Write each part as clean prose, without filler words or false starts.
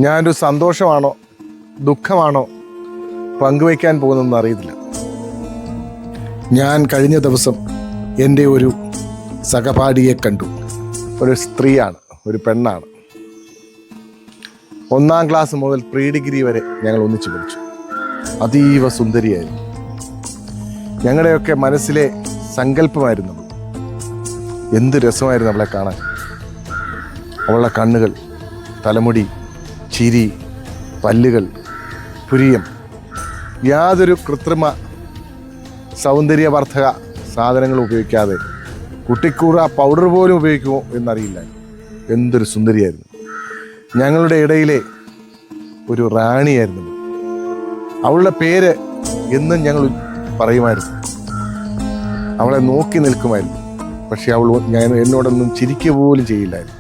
ഞാനൊരു സന്തോഷമാണോ ദുഃഖമാണോ പങ്കുവയ്ക്കാൻ പോകുന്നതെന്ന് അറിയത്തില്ല. ഞാൻ കഴിഞ്ഞ ദിവസം എൻ്റെ ഒരു സഹപാഠിയെ കണ്ടു. ഒരു സ്ത്രീയാണ്, ഒരു പെണ്ണാണ്. 1-ാം ക്ലാസ് മുതൽ പ്രീ ഡിഗ്രി വരെ ഞങ്ങൾ ഒന്നിച്ചു പഠിച്ചു. അതീവ സുന്ദരിയായിരുന്നു. ഞങ്ങളുടെയൊക്കെ മനസ്സിലെ സങ്കല്പമായിരുന്നു. എന്ത് രസമായിരുന്നു അവളെ കാണാൻ. അവളുടെ കണ്ണുകൾ, തലമുടി, ചിരി, പല്ലുകൾ, പുരിയം, യാതൊരു കൃത്രിമ സൗന്ദര്യവർദ്ധക സാധനങ്ങൾ ഉപയോഗിക്കാതെ, കുട്ടിക്കൂറ പൗഡർ പോലും ഉപയോഗിക്കുമോ എന്നറിയില്ല. എന്തൊരു സുന്ദരിയായിരുന്നു. ഞങ്ങളുടെ ഇടയിലെ ഒരു റാണിയായിരുന്നു. അവളുടെ പേര് എന്നും ഞങ്ങൾ പറയുമായിരുന്നു. അവളെ നോക്കി നിൽക്കുമായിരുന്നു. പക്ഷെ എന്നോടൊന്നും ചിരിക്കുക പോലും ചെയ്യില്ലായിരുന്നു.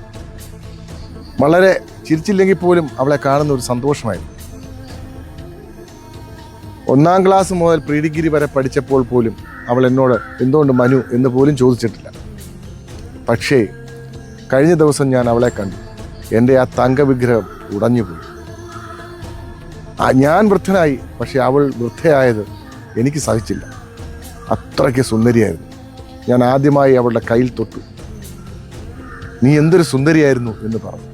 വളരെ ചിരിച്ചില്ലെങ്കിൽ പോലും അവളെ കാണുന്ന ഒരു സന്തോഷമായിരുന്നു. 1-ാം ക്ലാസ് മുതൽ പ്രീ ഡിഗ്രി വരെ പഠിച്ചപ്പോൾ പോലും അവൾ എന്നോട് എന്തുകൊണ്ട് മനു എന്ന് പോലും ചോദിച്ചിട്ടില്ല. പക്ഷേ കഴിഞ്ഞ ദിവസം ഞാൻ അവളെ കണ്ടു. എൻ്റെ ആ തങ്കവിഗ്രഹം ഉടഞ്ഞുപോയി. ഞാൻ വൃദ്ധനായി, പക്ഷെ അവൾ വൃദ്ധയായത് എനിക്ക് സഹിച്ചില്ല. അത്രയ്ക്ക് സുന്ദരിയായിരുന്നു. ഞാൻ ആദ്യമായി അവളുടെ കയ്യിൽ തൊട്ടു. നീ എന്തൊരു സുന്ദരിയായിരുന്നു എന്ന് പറഞ്ഞു.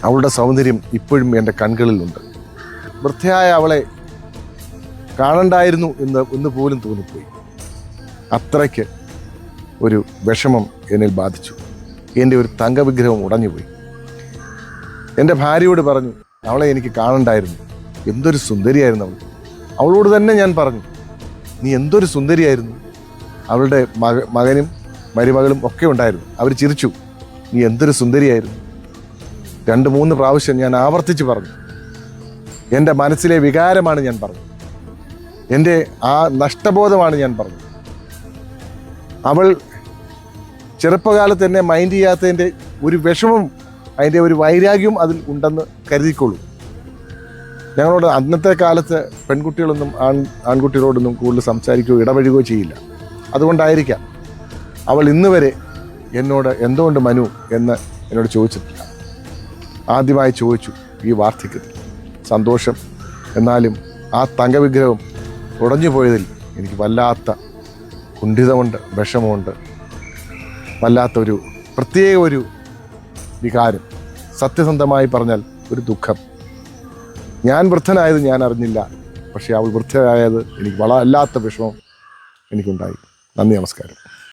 അവളുടെ സൗന്ദര്യം ഇപ്പോഴും എൻ്റെ കൺകളിലുണ്ട്. വൃദ്ധയായ അവളെ കാണണ്ടായിരുന്നു എന്ന് പോലും തോന്നിപ്പോയി. അത്രയ്ക്ക് ഒരു വിഷമം എന്നിൽ ബാധിച്ചു. എൻ്റെ ഒരു തങ്കവിഗ്രഹം ഉടഞ്ഞുപോയി. എൻ്റെ ഭാര്യയോട് പറഞ്ഞു, അവളെ എനിക്ക് കാണണ്ടായിരുന്നു. എന്തൊരു സുന്ദരിയായിരുന്നു അവൾ. അവളോട് തന്നെ ഞാൻ പറഞ്ഞു, നീ എന്തൊരു സുന്ദരിയായിരുന്നു. അവളുടെ മകനും മരുമകളും ഒക്കെ ഉണ്ടായിരുന്നു. അവർ ചിരിച്ചു. നീ എന്തൊരു സുന്ദരിയായിരുന്നു. 2-3 പ്രാവശ്യം ഞാൻ ആവർത്തിച്ച് പറഞ്ഞു. എൻ്റെ മനസ്സിലെ വികാരമാണ് ഞാൻ പറഞ്ഞത്. എൻ്റെ ആ നഷ്ടബോധമാണ് ഞാൻ പറഞ്ഞത്. അവൾ ചെറുപ്പകാലത്ത് എന്നെ മൈൻഡ് ചെയ്യാത്തതിൻ്റെ ഒരു വിഷമം, അതിൻ്റെ ഒരു വൈരാഗ്യവും അതിൽ ഉണ്ടെന്ന് കരുതിക്കൊള്ളൂ. ഞങ്ങളോട് അന്നത്തെ കാലത്ത് പെൺകുട്ടികളൊന്നും ആൺകുട്ടികളോടൊന്നും കൂടുതൽ സംസാരിക്കുകയോ ഇടപഴകുകയോ ചെയ്യില്ല. അതുകൊണ്ടായിരിക്കാം അവൾ ഇന്ന് വരെ എന്നോട് എന്തുകൊണ്ട് മനു എന്ന് എന്നോട് ചോദിച്ചിട്ടില്ല. ആദ്യമായി ചോദിച്ചു ഈ വാർദ്ധക്യത്തിൽ. സന്തോഷം. എന്നാലും ആ തങ്കവിഗ്രഹം ഉടഞ്ഞു പോയതിൽ എനിക്ക് വല്ലാത്ത കുണ്ഠിതമുണ്ട്, വിഷമമുണ്ട്, വല്ലാത്തൊരു പ്രത്യേക ഒരു വികാരം. സത്യസന്ധമായി പറഞ്ഞാൽ ഒരു ദുഃഖം. ഞാൻ വൃദ്ധനായത് ഞാൻ അറിഞ്ഞില്ല, പക്ഷേ അവൾ വൃദ്ധയായത് എനിക്ക് വല്ലാത്ത വിഷമം എനിക്കുണ്ടായി. നന്ദി, നമസ്കാരം.